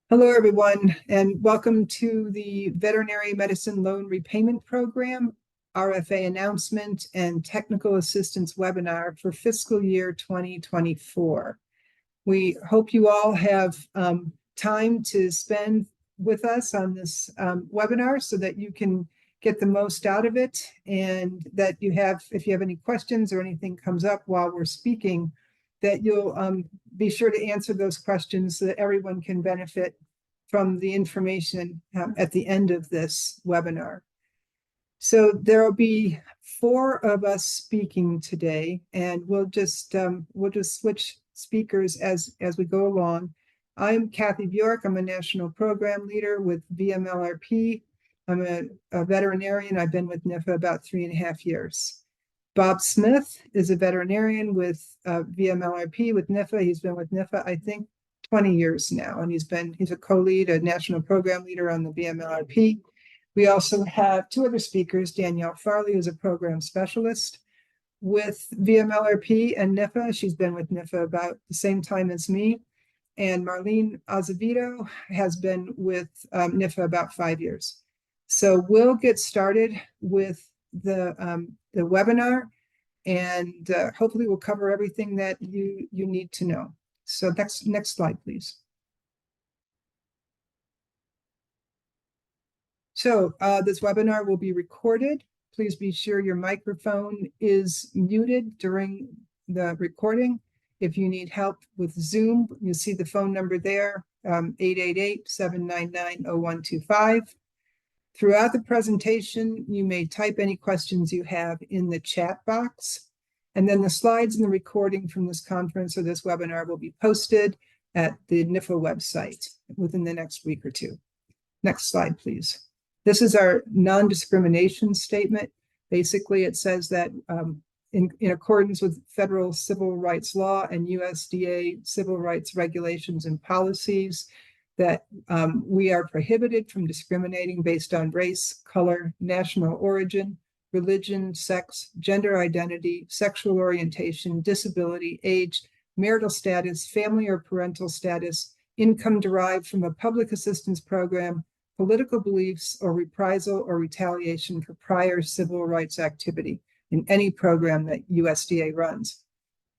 Hello, everyone, and welcome to the Veterinary Medicine Loan Repayment Program, RFA announcement, and technical assistance webinar for fiscal year 2024. We hope you all have time to spend with us on this webinar so that you can get the most out of it, and that you have, if you have any questions or anything comes up while we're speaking, that you'll be sure to answer those questions so that everyone can benefit from the information at the end of this webinar. So there will be 4 of us speaking today, and we'll just switch speakers as we go along. I'm Kathy Bjork. I'm a national program leader with VMLRP. I'm a veterinarian. I've been with NIFA about 3.5 years. Bob Smith is a veterinarian with VMLRP with NIFA. He's been with NIFA, I think, 20 years now, and he's a co-lead, a national program leader on the VMLRP. We also have 2 other speakers. Danielle Farley is a program specialist with VMLRP and NIFA. She's been with NIFA about the same time as me. And Marlene Azevedo has been with NIFA about 5 years. So we'll get started with the webinar, and hopefully we'll cover everything that you need to know. So next slide, please. So this webinar will be recorded. Please be sure your microphone is muted during the recording. If you need help with Zoom, you see the phone number there, 888-799-0125. Throughout the presentation, you may type any questions you have in the chat box. And then the slides and the recording from this conference or this webinar will be posted at the NIFA website within the next week or 2. Next slide, please. This is our non-discrimination statement. Basically, it says that in accordance with federal civil rights law and USDA civil rights regulations and policies, that we are prohibited from discriminating based on race, color, national origin, religion, sex, gender identity, sexual orientation, disability, age, marital status, family or parental status, income derived from a public assistance program, political beliefs, or reprisal or retaliation for prior civil rights activity in any program that USDA runs.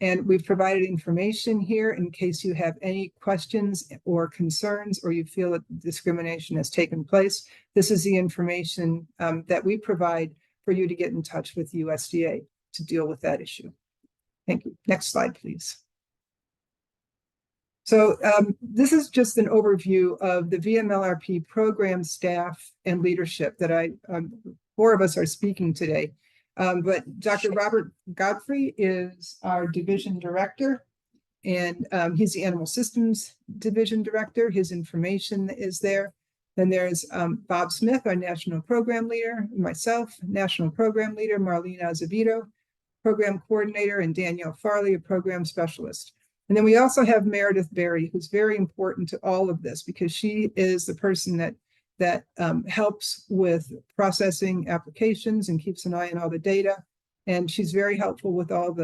And we've provided information here in case you have any questions or concerns, or you feel that discrimination has taken place. This is the information that we provide for you to get in touch with USDA to deal with that issue. Thank you. Next slide, please. So this is just an overview of the VMLRP program staff and leadership that 4 of us are speaking today. But Dr. Robert Godfrey is our division director, and he's the Animal Systems Division Director. His information is there. Then there's Bob Smith, our National Program Leader, myself, National Program Leader, Marlene Azevedo, Program Coordinator, and Danielle Farley, a Program Specialist. And then we also have Meredith Berry, who's very important to all of this because she is the person that helps with processing applications and keeps an eye on all the data. And she's very helpful with all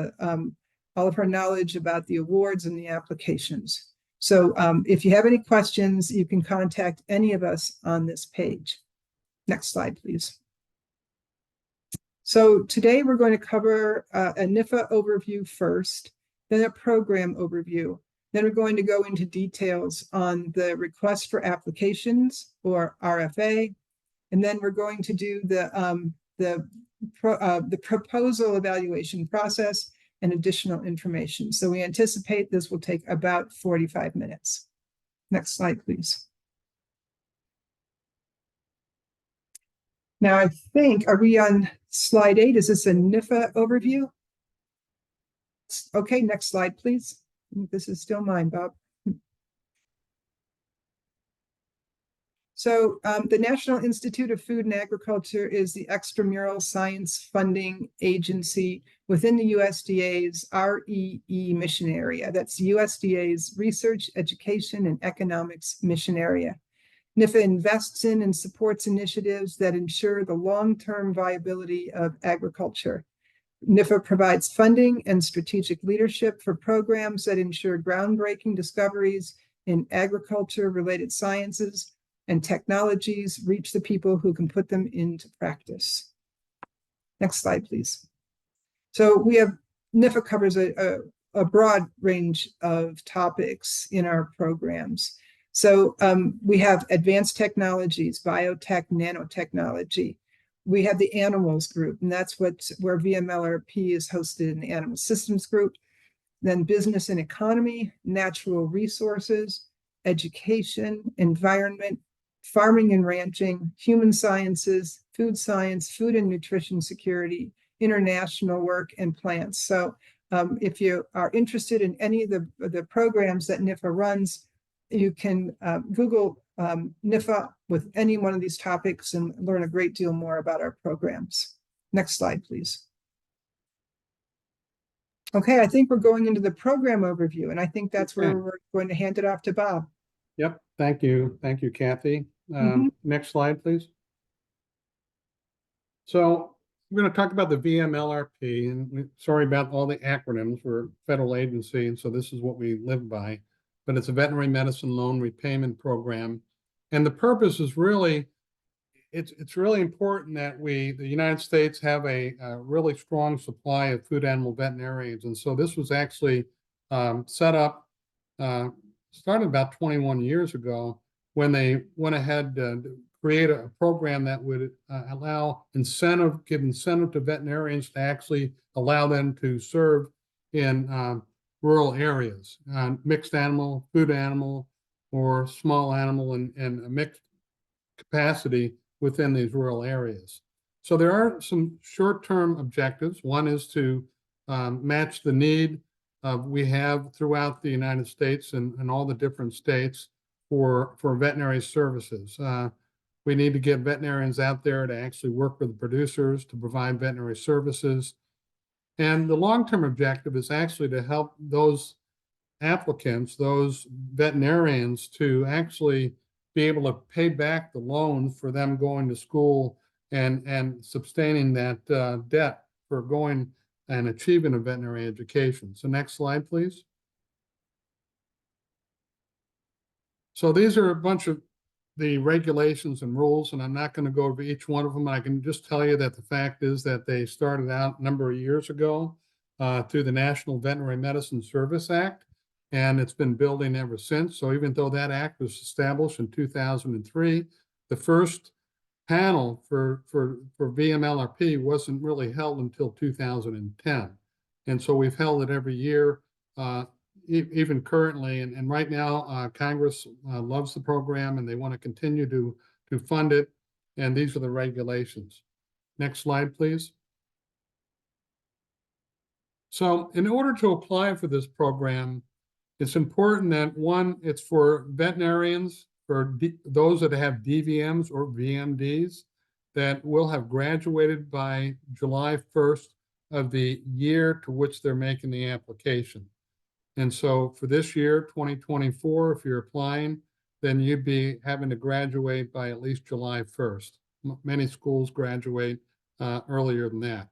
of her knowledge about the awards and the applications. So if you have any questions, you can contact any of us on this page. Next slide, please. So today we're going to cover a NIFA overview first, then a program overview. Then we're going to go into details on the request for applications, or RFA. And then we're going to do the proposal evaluation process and additional information. So we anticipate this will take about 45 minutes. Next slide, please. Now, I think, are we on slide 8? Is this a NIFA overview? Okay, next slide, please. This is still mine, Bob. So the National Institute of Food and Agriculture is the extramural science funding agency within the USDA's REE mission area. That's USDA's Research, Education, and Economics mission area. NIFA invests in and supports initiatives that ensure the long-term viability of agriculture. NIFA provides funding and strategic leadership for programs that ensure groundbreaking discoveries in agriculture-related sciences and technologies reach the people who can put them into practice. Next slide, please. So we have, NIFA covers a broad range of topics in our programs. So we have advanced technologies, biotech, nanotechnology. We have the animals group, and that's where VMLRP is hosted in the animal systems group. Then business and economy, natural resources, education, environment, farming and ranching, human sciences, food science, food and nutrition security, international work, and plants. So if you are interested in any of the programs that NIFA runs, you can Google NIFA with any one of these topics and learn a great deal more about our programs. Next slide, please. Okay, I think we're going into the program overview, and I think that's where we're going to hand it off to Bob. Yep, thank you. Thank you, Kathy. Next slide, please. So we're going to talk about the VMLRP, and sorry about all the acronyms. We're a federal agency, and so this is what we live by. But it's a veterinary medicine loan repayment program. And the purpose is really, it's really important that the United States have a really strong supply of food animal veterinarians. And so this was actually set up, started about 21 years ago, when they went ahead to create a program that would give incentive to veterinarians to actually allow them to serve in rural areas, mixed animal, food animal, or small animal in a mixed capacity within these rural areas. So there are some short-term objectives. One is to match the need we have throughout the United States and all the different states for veterinary services. We need to get veterinarians out there to actually work with the producers to provide veterinary services. And the long-term objective is actually to help those applicants, those veterinarians, to actually be able to pay back the loan for them going to school and sustaining that debt for going and achieving a veterinary education. So next slide, please. So these are a bunch of the regulations and rules, and I'm not going to go over each one of them. I can just tell you that the fact is that they started out a number of years ago through the National Veterinary Medicine Service Act, and it's been building ever since. So even though that act was established in 2003, the first panel for VMLRP wasn't really held until 2010. And so we've held it every year, even currently, and right now Congress loves the program and they want to continue to fund it, and these are the regulations. Next slide, please. So in order to apply for this program, it's important that, one, it's for veterinarians, for those that have DVMs or VMDs that will have graduated by July 1st of the year to which they're making the application. And so for this year, 2024, if you're applying, then you'd be having to graduate by at least July 1st. Many schools graduate earlier than that.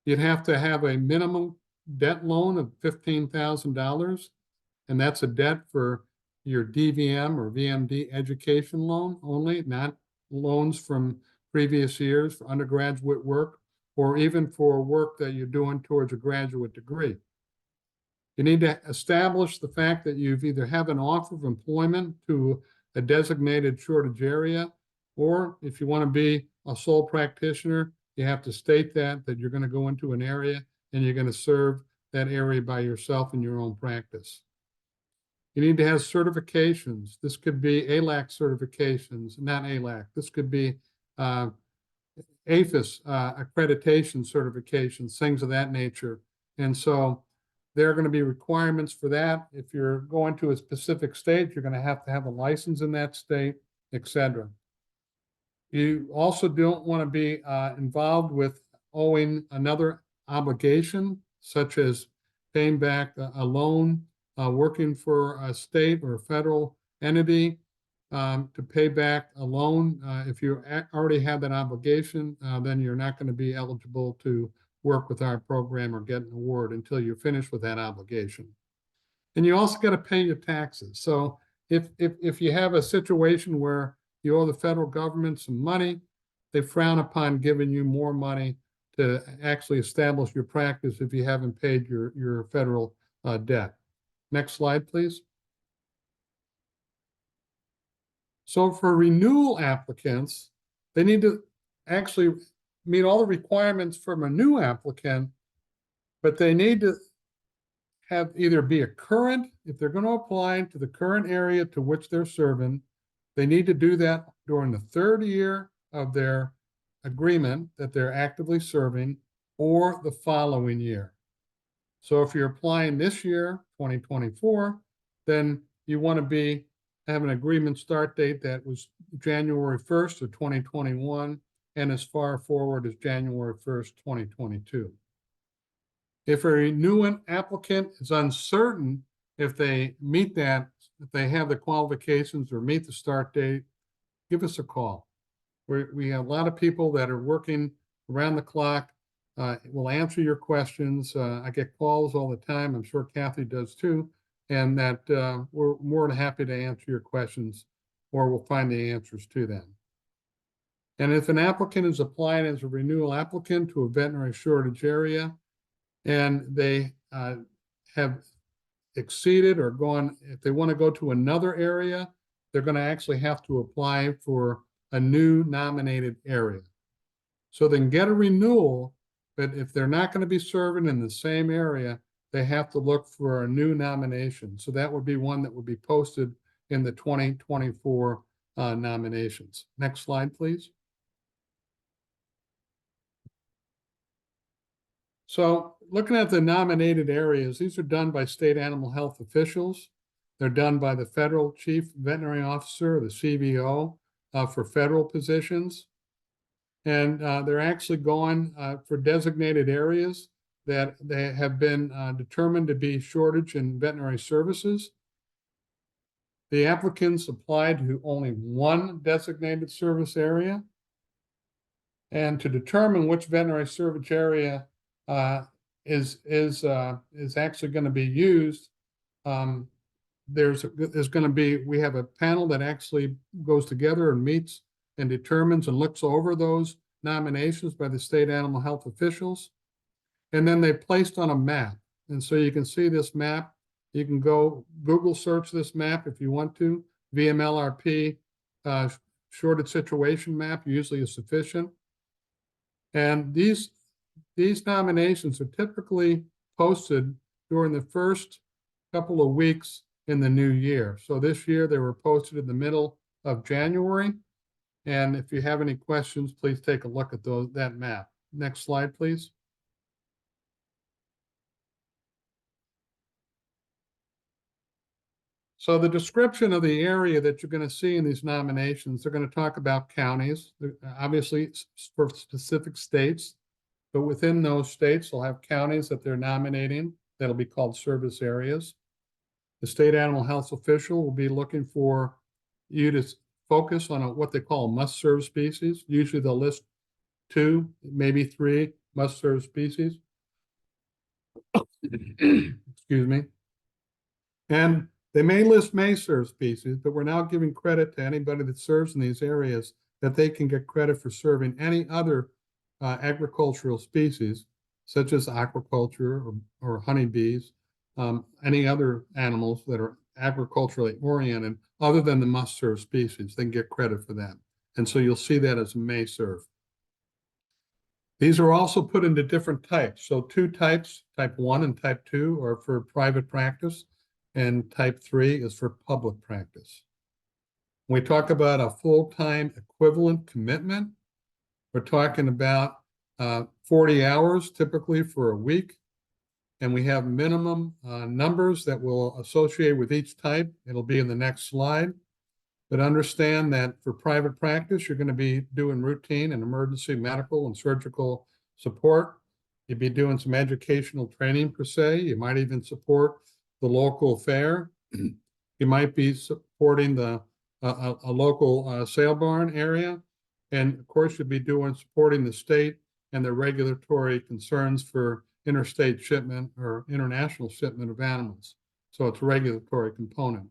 You'd have to have a minimum debt loan of $15,000, and that's a debt for your DVM or VMD education loan only, not loans from previous years for undergraduate work or even for work that you're doing towards a graduate degree. You need to establish the fact that you've either have an offer of employment to a designated shortage area, or if you want to be a sole practitioner, you have to state that you're going to go into an area and you're going to serve that area by yourself in your own practice. You need to have certifications. This could be ALAC certifications, not ALAC. This could be APHIS accreditation certifications, things of that nature. And so there are going to be requirements for that. If you're going to a specific state, you're going to have a license in that state, etc. You also don't want to be involved with owing another obligation, such as paying back a loan, working for a state or a federal entity to pay back a loan. If you already have that obligation, then you're not going to be eligible to work with our program or get an award until you're finished with that obligation. And you also got to pay your taxes. So if you have a situation where you owe the federal government some money, they frown upon giving you more money to actually establish your practice if you haven't paid your federal debt. Next slide, please. So for renewal applicants, they need to actually meet all the requirements from a new applicant, but they need to have either be a current, if they're going to apply to the current area to which they're serving, they need to do that during the 3rd year of their agreement that they're actively serving or the following year. So if you're applying this year, 2024, then you want to have an agreement start date that was January 1st of 2021 and as far forward as January 1st, 2022. If a renewing applicant is uncertain if they meet that, if they have the qualifications or meet the start date, give us a call. We have a lot of people that are working around the clock. We'll answer your questions. I get calls all the time. I'm sure Kathy does too. And that we're more than happy to answer your questions, or we'll find the answers to them. And if an applicant is applying as a renewal applicant to a veterinary shortage area, and they have exceeded or gone, if they want to go to another area, they're going to actually have to apply for a new nominated area. So they can get a renewal, but if they're not going to be serving in the same area, they have to look for a new nomination. So that would be one that would be posted in the 2024 nominations. Next slide, please. So looking at the nominated areas, these are done by state animal health officials. They're done by the federal chief veterinary officer, the CVO, for federal positions. And they're actually going for designated areas that they have been determined to be shortage in veterinary services. The applicants applied to only one designated service area. And to determine which veterinary service area is actually going to be used, there's going to be, we have a panel that actually goes together and meets and determines and looks over those nominations by the state animal health officials. And then they placed on a map. And so you can see this map. You can go Google search this map if you want to. VMLRP shortage situation map usually is sufficient. And these nominations are typically posted during the first couple of weeks in the new year. So this year they were posted in the middle of January. And if you have any questions, please take a look at that map. Next slide, please. So the description of the area that you're going to see in these nominations, they're going to talk about counties, obviously for specific states, but within those states, they'll have counties that they're nominating that'll be called service areas. The state animal health official will be looking for you to focus on what they call must-serve species. Usually they'll list 2, maybe 3 must-serve species. Excuse me. And they may list may-serve species, but we're now giving credit to anybody that serves in these areas that they can get credit for serving any other agricultural species, such as aquaculture or honeybees, any other animals that are agriculturally oriented other than the must-serve species. They can get credit for that. And so you'll see that as may-serve. These are also put into different types. So 2 types, type 1 and type 2, are for private practice, and type 3 is for public practice. When we talk about a full-time equivalent commitment, we're talking about 40 hours typically for a week. And we have minimum numbers that will associate with each type. It'll be in the next slide. But understand that for private practice, you're going to be doing routine and emergency medical and surgical support. You'd be doing some educational training per se. You might even support the local fair. You might be supporting a local sale barn area. And of course, you'll be supporting the state and the regulatory concerns for interstate shipment or international shipment of animals. So it's a regulatory component.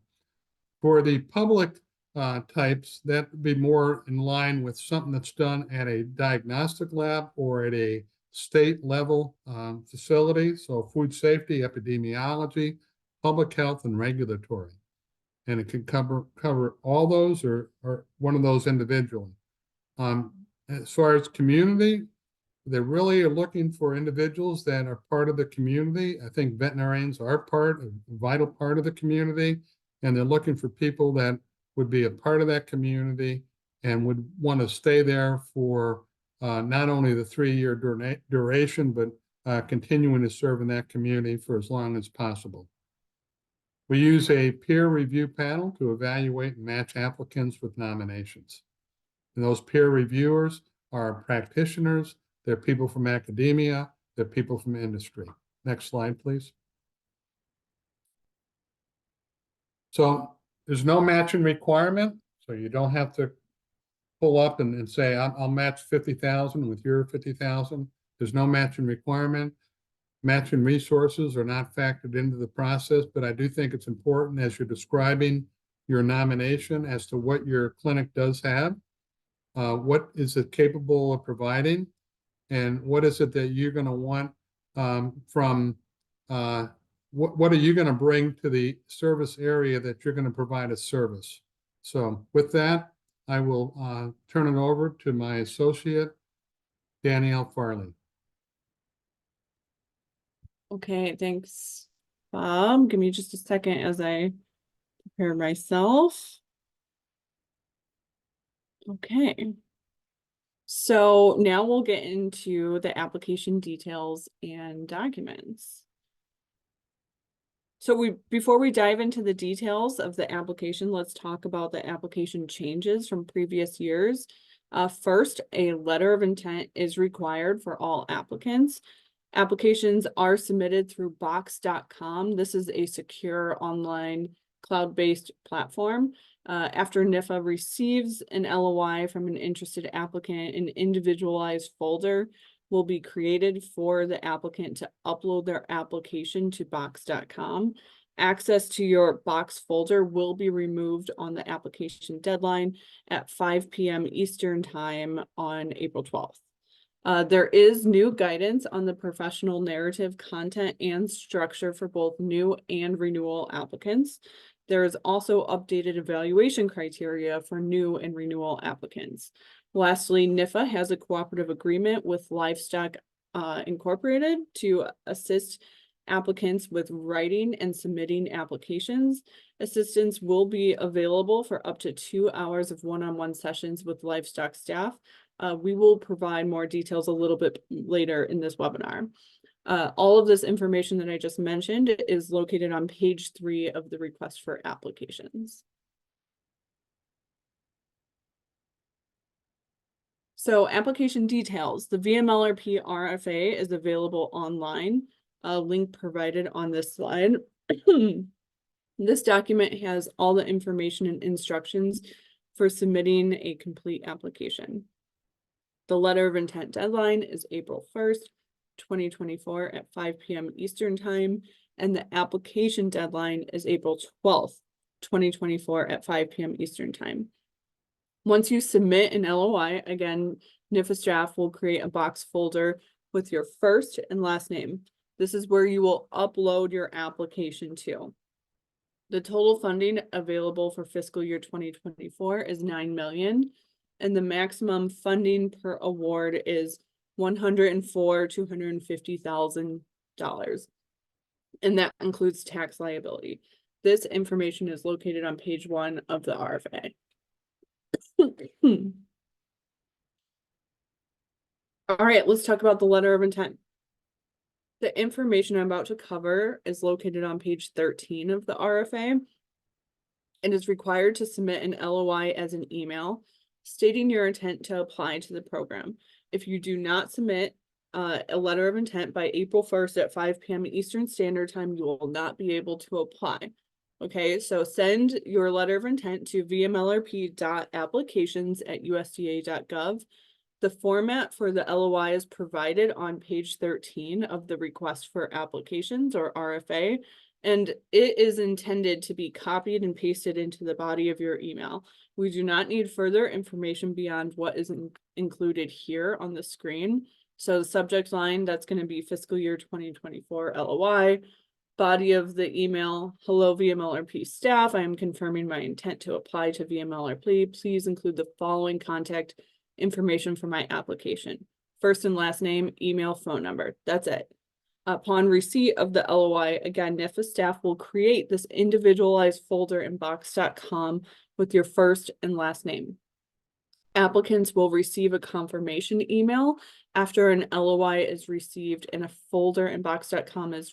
For the public types, that would be more in line with something that's done at a diagnostic lab or at a state level facility. So food safety, epidemiology, public health, and regulatory. And it can cover all those or one of those individually. As far as community, they really are looking for individuals that are part of the community. I think veterinarians are a vital part of the community, and they're looking for people that would be a part of that community and would want to stay there for not only the 3-year duration, but continuing to serve in that community for as long as possible. We use a peer review panel to evaluate and match applicants with nominations. And those peer reviewers are practitioners, they're people from academia, they're people from industry. Next slide, please. So there's no matching requirement, so you don't have to pull up and say, I'll match 50,000 with your 50,000. There's no matching requirement. Matching resources are not factored into the process, but I do think it's important as you're describing your nomination as to what your clinic does have. What is it capable of providing? And what is it that you're going to want from, what are you going to bring to the service area that you're going to provide a service? So with that, I will turn it over to my associate, Danielle Farley. Okay, thanks, Bob. Give me just a second as I prepare myself. Okay. So now we'll get into the application details and documents. So before we dive into the details of the application, let's talk about the application changes from previous years. First, a letter of intent is required for all applicants. Applications are submitted through box.com. This is a secure online cloud-based platform. After NIFA receives an LOI from an interested applicant, an individualized folder will be created for the applicant to upload their application to box.com. Access to your box folder will be removed on the application deadline at 5 p.m. Eastern Time on April 12th. There is new guidance on the professional narrative content and structure for both new and renewal applicants. There is also updated evaluation criteria for new and renewal applicants. Lastly, NIFA has a cooperative agreement with Livestock Incorporated to assist applicants with writing and submitting applications. Assistance will be available for up to 2 hours of one-on-one sessions with livestock staff. We will provide more details a little bit later in this webinar. All of this information that I just mentioned is located on page 3 of the request for applications. So application details. The VMLRP RFA is available online. A link provided on this slide. This document has all the information and instructions for submitting a complete application. The letter of intent deadline is April 1st, 2024 at 5 p.m. Eastern Time, and the application deadline is April 12th, 2024 at 5 p.m. Eastern Time. Once you submit an LOI, again, NIFA staff will create a box folder with your first and last name. This is where you will upload your application to. The total funding available for fiscal year 2024 is $9 million, and the maximum funding per award is $104,250,000, and that includes tax liability. This information is located on page 1 of the RFA. All right, let's talk about the letter of intent. The information I'm about to cover is located on page 13 of the RFA and is required to submit an LOI as an email stating your intent to apply to the program. If you do not submit a letter of intent by April 1st at 5 p.m. Eastern Standard Time, you will not be able to apply. Okay, so send your letter of intent to vmlrp.applications@usda.gov. The format for the LOI is provided on page 13 of the request for applications, or RFA, and it is intended to be copied and pasted into the body of your email. We do not need further information beyond what is included here on the screen. So the subject line, that's going to be fiscal year 2024 LOI. Body of the email, hello VMLRP staff, I am confirming my intent to apply to VMLRP. Please include the following contact information for my application. First and last name, email, phone number. That's it. Upon receipt of the LOI, again, NIFA staff will create this individualized folder in box.com with your first and last name. Applicants will receive a confirmation email after an LOI is received and a folder in box.com is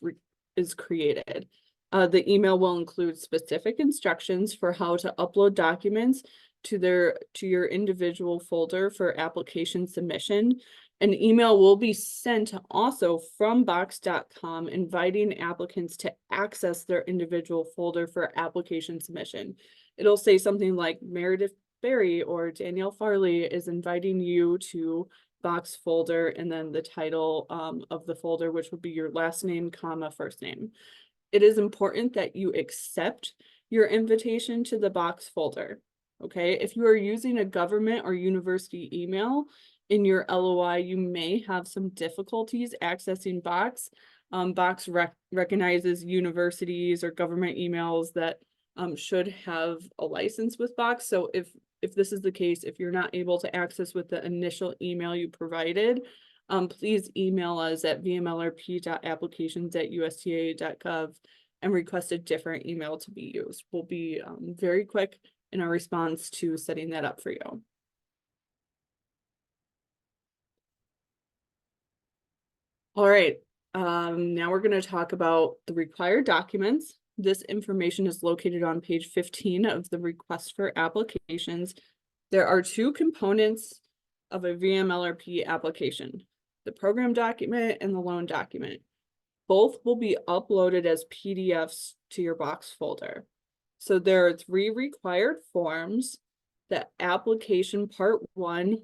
created. The email will include specific instructions for how to upload documents to your individual folder for application submission. An email will be sent also from box.com inviting applicants to access their individual folder for application submission. It'll say something like Meredith Berry or Danielle Farley is inviting you to box folder, and then the title of the folder, which would be your last name, comma, first name. It is important that you accept your invitation to the box folder. Okay, if you are using a government or university email in your LOI, you may have some difficulties accessing Box. Box recognizes universities or government emails that should have a license with Box. So if this is the case, if you're not able to access with the initial email you provided, please email us at vmlrp.applications@usda.gov and request a different email to be used. We'll be very quick in our response to setting that up for you. All right, now we're going to talk about the required documents. This information is located on page 15 of the request for applications. There are two components of a VMLRP application, the program document and the loan document. Both will be uploaded as PDFs to your Box folder. So there are 3 required forms: the application part 1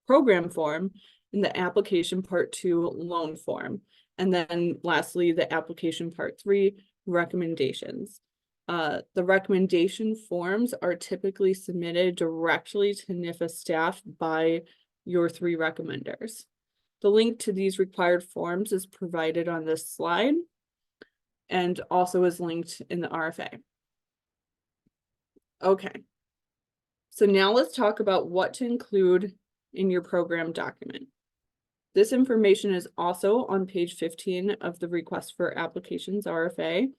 program form and the application part 2 loan form. And then lastly, the application part 3 recommendations. The recommendation forms are typically submitted directly to NIFA staff by your 3 recommenders. The link to these required forms is provided on this slide and also is linked in the RFA. Okay, so now let's talk about what to include in your program document. This information is also on page 15 of the request for applications RFA.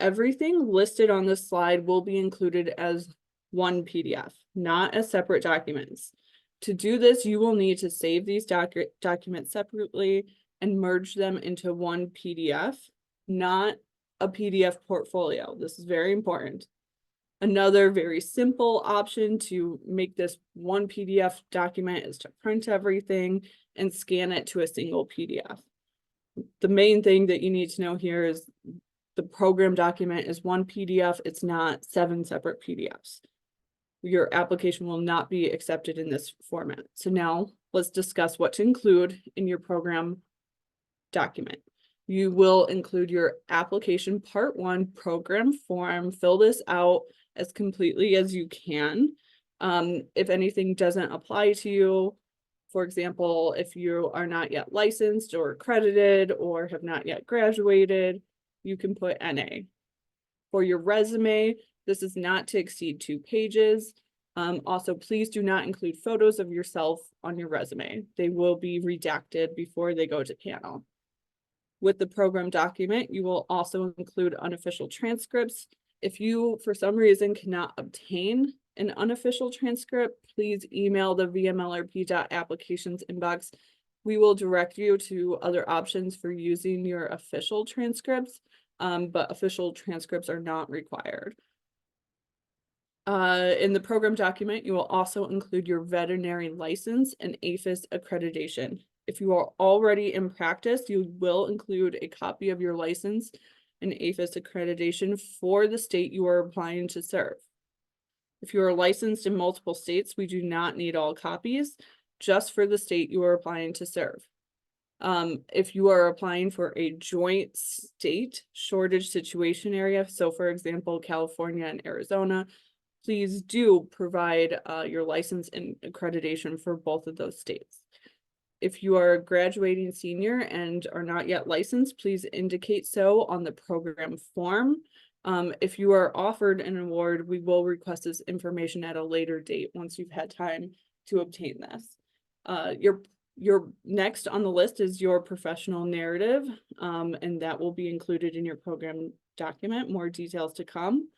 Everything listed on this slide will be included as one PDF, not as separate documents. To do this, you will need to save these documents separately and merge them into one PDF, not a PDF portfolio. This is very important. Another very simple option to make this one PDF document is to print everything and scan it to a single PDF. The main thing that you need to know here is the program document is one PDF. It's not 7 separate PDFs. Your application will not be accepted in this format. So now let's discuss what to include in your program document. You will include your application part 1 program form. Fill this out as completely as you can. If anything doesn't apply to you, for example, if you are not yet licensed or accredited or have not yet graduated, you can put NA. For your resume, this is not to exceed 2 pages. Also, please do not include photos of yourself on your resume. They will be redacted before they go to panel. With the program document, you will also include unofficial transcripts. If you, for some reason, cannot obtain an unofficial transcript, please email the VMLRP.applications inbox. We will direct you to other options for using your official transcripts, but official transcripts are not required. In the program document, you will also include your veterinary license and APHIS accreditation. If you are already in practice, you will include a copy of your license and APHIS accreditation for the state you are applying to serve. If you are licensed in multiple states, we do not need all copies, just for the state you are applying to serve. If you are applying for a joint state shortage situation area, so for example, California and Arizona, please do provide your license and accreditation for both of those states. If you are a graduating senior and are not yet licensed, please indicate so on the program form. If you are offered an award, we will request this information at a later date once you've had time to obtain this. Your next on the list is your professional narrative, and that will be included in your program document. More details to come.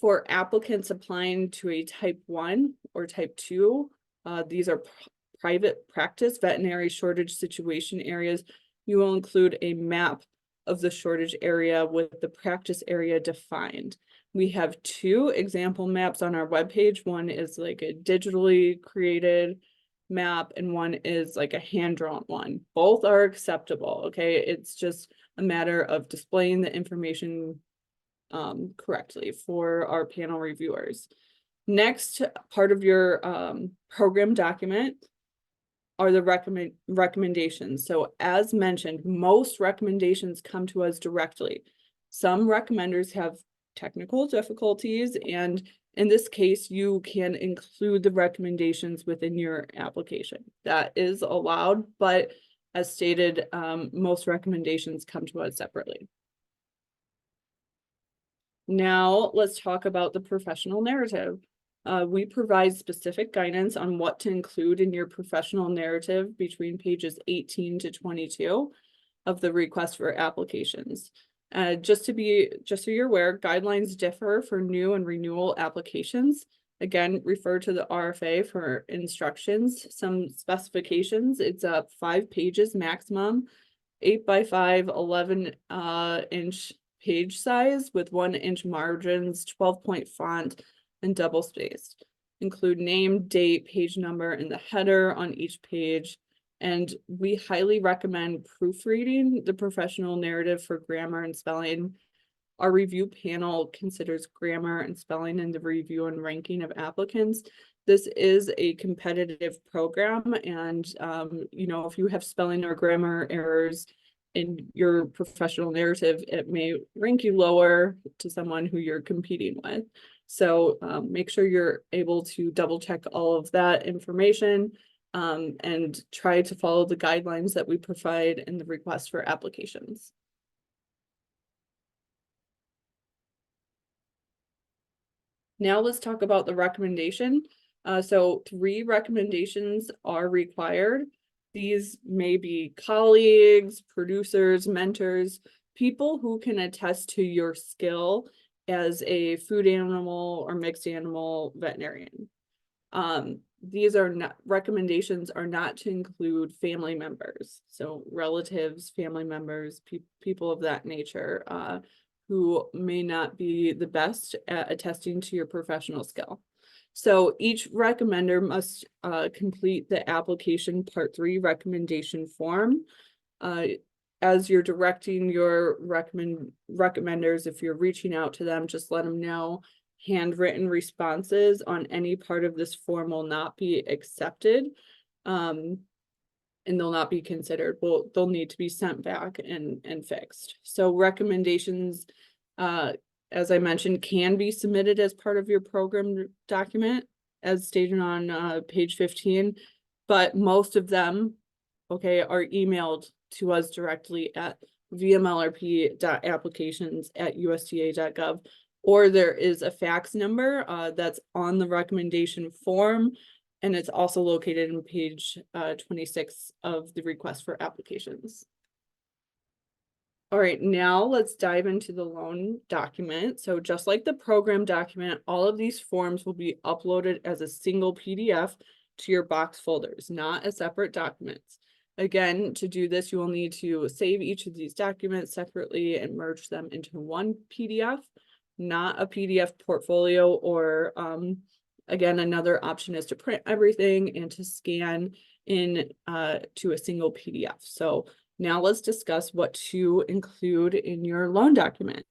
For applicants applying to a type 1 or type 2, these are private practice veterinary shortage situation areas. You will include a map of the shortage area with the practice area defined. We have 2 example maps on our webpage. One is like a digitally created map and one is like a hand-drawn one. Both are acceptable, okay? It's just a matter of displaying the information correctly for our panel reviewers. Next part of your program document are the recommendations. So as mentioned, most recommendations come to us directly. Some recommenders have technical difficulties, and in this case, you can include the recommendations within your application. That is allowed, but as stated, most recommendations come to us separately. Now let's talk about the professional narrative. We provide specific guidance on what to include in your professional narrative between pages 18 to 22 of the request for applications. Just so you're aware, guidelines differ for new and renewal applications. Again, refer to the RFA for instructions. Some specifications, it's 5 pages maximum, 8x5, 11-inch page size with 1-inch margins, 12-point font, and double spaced. Include name, date, page number, and the header on each page. And we highly recommend proofreading the professional narrative for grammar and spelling. Our review panel considers grammar and spelling in the review and ranking of applicants. This is a competitive program, and you know, if you have spelling or grammar errors in your professional narrative, it may rank you lower to someone who you're competing with. So make sure you're able to double check all of that information and try to follow the guidelines that we provide in the request for applications. Now let's talk about the recommendation. So 3 recommendations are required. These may be colleagues, producers, mentors, people who can attest to your skill as a food animal or mixed animal veterinarian. These are not recommendations are not to include family members, so relatives, family members, people of that nature who may not be the best at attesting to your professional skill. So each recommender must complete the application part 3 recommendation form. As you're directing your recommenders, if you're reaching out to them, just let them know handwritten responses on any part of this form will not be accepted, and they'll not be considered. Well, they'll need to be sent back and fixed. So recommendations, as I mentioned, can be submitted as part of your program document, as stated on page 15, but most of them, okay, are emailed to us directly at vmlrp.applications@usda.gov, or there is a fax number that's on the recommendation form, and it's also located in page 26 of the request for applications. All right, now let's dive into the loan document. So just like the program document, all of these forms will be uploaded as a single PDF to your box folders, not as separate documents. Again, to do this, you will need to save each of these documents separately and merge them into one PDF, not a PDF portfolio, or again, another option is to print everything and to scan in to a single PDF. So now let's discuss what to include in your loan document.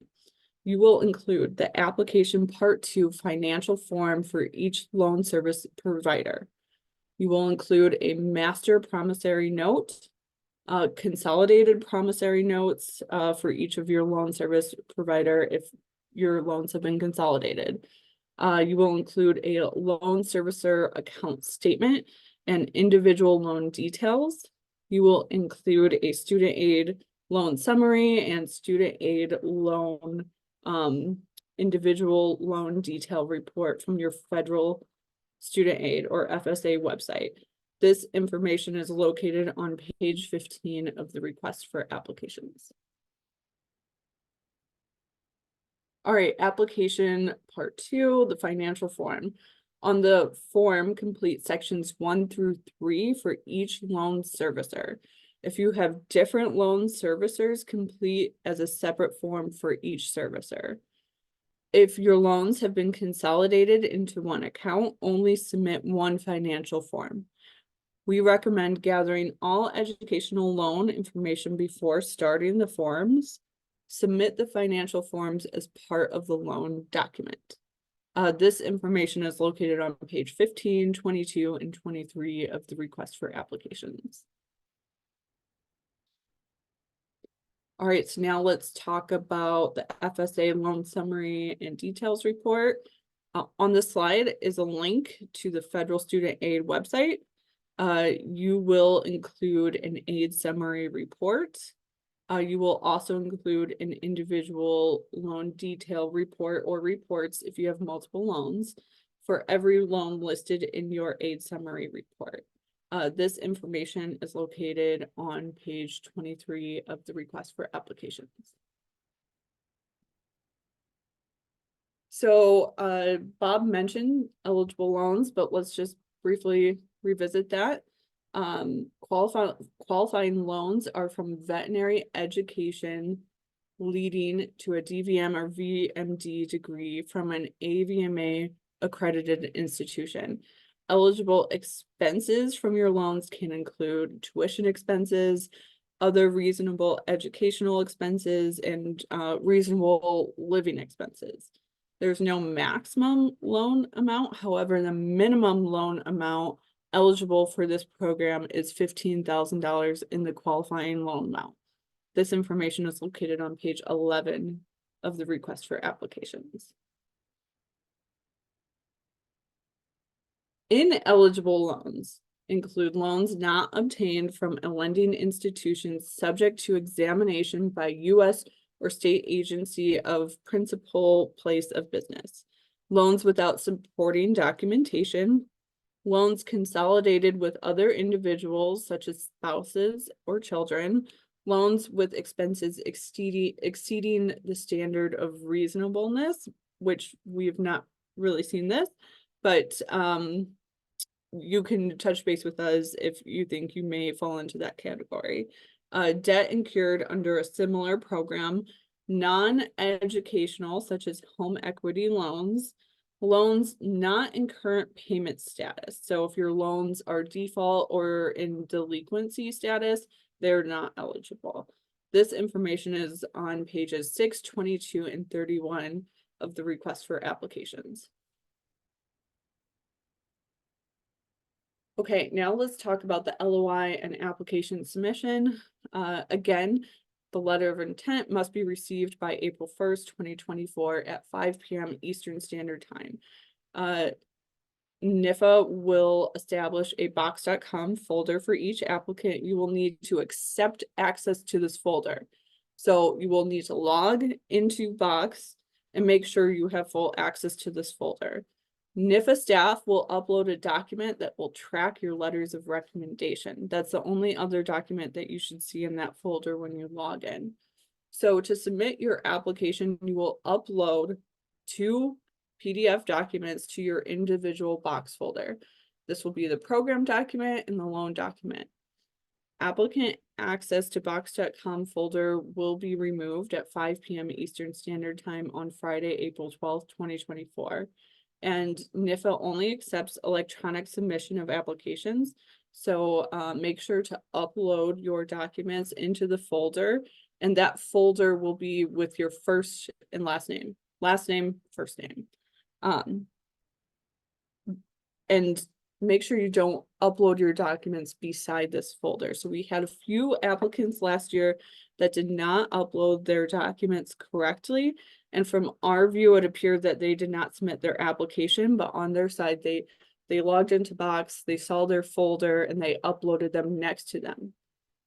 You will include the application part 2 financial form for each loan service provider. You will include a master promissory note, consolidated promissory notes for each of your loan service provider if your loans have been consolidated. You will include a loan servicer account statement and individual loan details. You will include a student aid loan summary and student aid loan individual loan detail report from your federal student aid or FSA website. This information is located on page 15 of the request for applications. All right, application part 2, the financial form. On the form, complete sections 1 through 3 for each loan servicer. If you have different loan servicers, complete as a separate form for each servicer. If your loans have been consolidated into one account, only submit one financial form. We recommend gathering all educational loan information before starting the forms. Submit the financial forms as part of the loan document. This information is located on page 15, 22, and 23 of the request for applications. All right, so now let's talk about the FSA loan summary and details report. On this slide is a link to the federal student aid website. You will include an aid summary report. You will also include an individual loan detail report or reports if you have multiple loans for every loan listed in your aid summary report. This information is located on page 23 of the request for applications. So Bob mentioned eligible loans, but let's just briefly revisit that. Qualifying loans are from veterinary education leading to a DVM or VMD degree from an AVMA accredited institution. Eligible expenses from your loans can include tuition expenses, other reasonable educational expenses, and reasonable living expenses. There's no maximum loan amount. However, the minimum loan amount eligible for this program is $15,000 in the qualifying loan amount. This information is located on page 11 of the request for applications. Ineligible loans include loans not obtained from a lending institution subject to examination by U.S. or state agency of principal place of business, loans without supporting documentation, loans consolidated with other individuals such as spouses or children, loans with expenses exceeding the standard of reasonableness, which we've not really seen this, but you can touch base with us if you think you may fall into that category. Debt incurred under a similar program, non-educational such as home equity loans, loans not in current payment status. So if your loans are default or in delinquency status, they're not eligible. This information is on pages 6, 22, and 31 of the request for applications. Okay, now let's talk about the LOI and application submission. Again, the letter of intent must be received by April 1st, 2024 at 5 p.m. Eastern Standard Time. NIFA will establish a box.com folder for each applicant. You will need to accept access to this folder. So you will need to log into Box and make sure you have full access to this folder. NIFA staff will upload a document that will track your letters of recommendation. That's the only other document that you should see in that folder when you log in. So to submit your application, you will upload 2 PDF documents to your individual Box folder. This will be the program document and the loan document. Applicant access to Box.com folder will be removed at 5 p.m. Eastern Standard Time on Friday, April 12th, 2024. And NIFA only accepts electronic submission of applications. So make sure to upload your documents into the folder, and that folder will be with your first and last name, first name. And make sure you don't upload your documents beside this folder. So we had a few applicants last year that did not upload their documents correctly. And from our view, it appeared that they did not submit their application, but on their side, they logged into Box, they saw their folder, and they uploaded them next to them.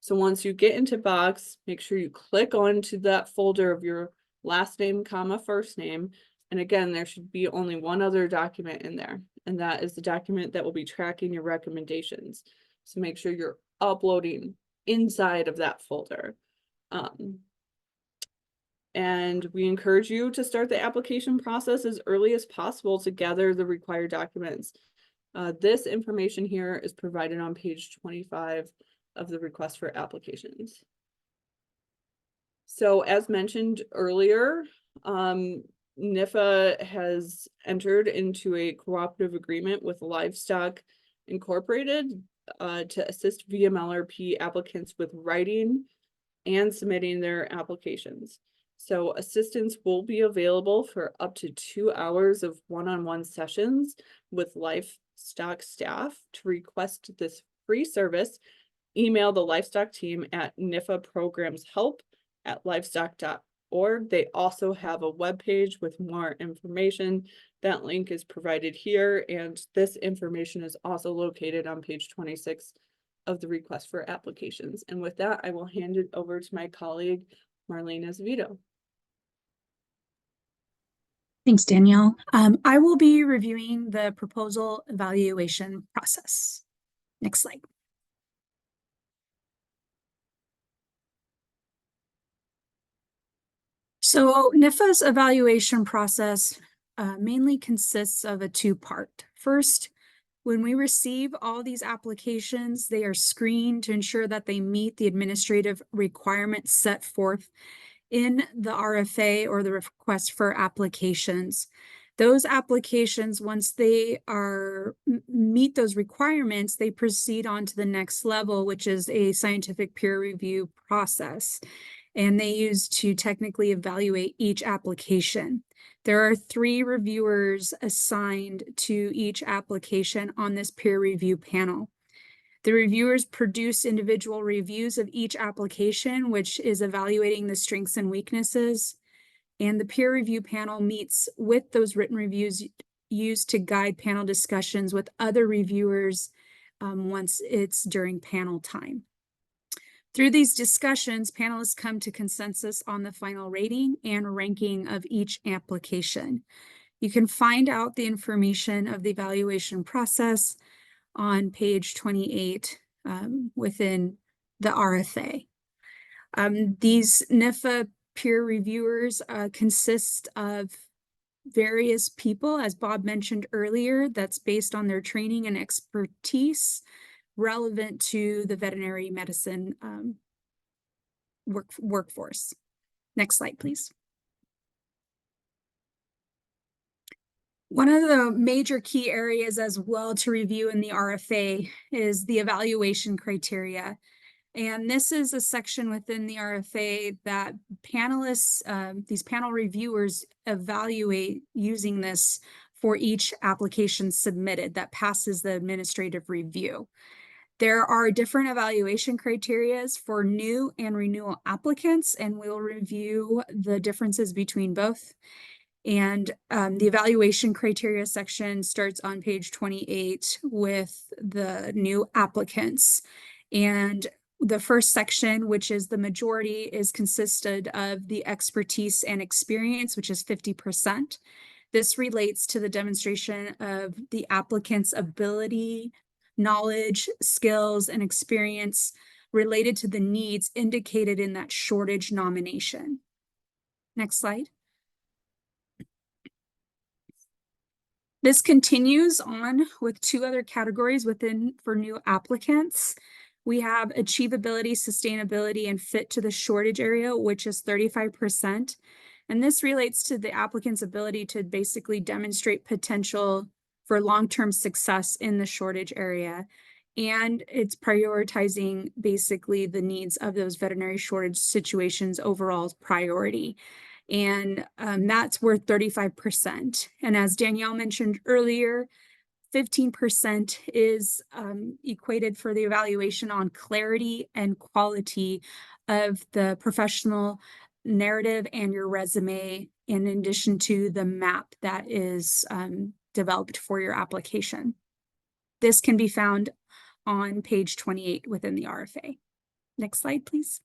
So once you get into Box, make sure you click onto that folder of your last name, comma, first name. And again, there should be only one other document in there, and that is the document that will be tracking your recommendations. So make sure you're uploading inside of that folder. And we encourage you to start the application process as early as possible to gather the required documents. This information here is provided on page 25 of the request for applications. So as mentioned earlier, NIFA has entered into a cooperative agreement with Livestock Incorporated to assist VMLRP applicants with writing and submitting their applications. So assistance will be available for up to 2 hours of one-on-one sessions with livestock staff. To request this free service, email the livestock team at nifaprogramshelp@livestock.org. They also have a webpage with more information. That link is provided here, and this information is also located on page 26 of the request for applications. And with that, I will hand it over to my colleague, Marlene Azevedo. Thanks, Danielle. I will be reviewing the proposal evaluation process. Next slide. So NIFA's evaluation process mainly consists of a two-part. First, when we receive all these applications, they are screened to ensure that they meet the administrative requirements set forth in the RFA or the request for applications. Those applications, once they meet those requirements, they proceed on to the next level, which is a scientific peer review process. And they use to technically evaluate each application. There are 3 reviewers assigned to each application on this peer review panel. The reviewers produce individual reviews of each application, which is evaluating the strengths and weaknesses. And the peer review panel meets with those written reviews used to guide panel discussions with other reviewers once it's during panel time. Through these discussions, panelists come to consensus on the final rating and ranking of each application. You can find out the information of the evaluation process on page 28 within the RFA. These NIFA peer reviewers consist of various people, as Bob mentioned earlier, that's based on their training and expertise relevant to the veterinary medicine workforce. Next slide, please. One of the major key areas as well to review in the RFA is the evaluation criteria. And this is a section within the RFA that panelists, these panel reviewers evaluate using this for each application submitted that passes the administrative review. There are different evaluation criteria for new and renewal applicants, and we'll review the differences between both. And the evaluation criteria section starts on page 28 with the new applicants. And the first section, which is the majority, is consisted of the expertise and experience, which is 50%. This relates to the demonstration of the applicant's ability, knowledge, skills, and experience related to the needs indicated in that shortage nomination. Next slide. This continues on with 2 other categories for new applicants. We have achievability, sustainability, and fit to the shortage area, which is 35%. And this relates to the applicant's ability to basically demonstrate potential for long-term success in the shortage area. And it's prioritizing basically the needs of those veterinary shortage situations overall priority. And that's worth 35%. And as Danielle mentioned earlier, 15% is equated for the evaluation on clarity and quality of the professional narrative and your resume, in addition to the map that is developed for your application. This can be found on page 28 within the RFA. Next slide, please.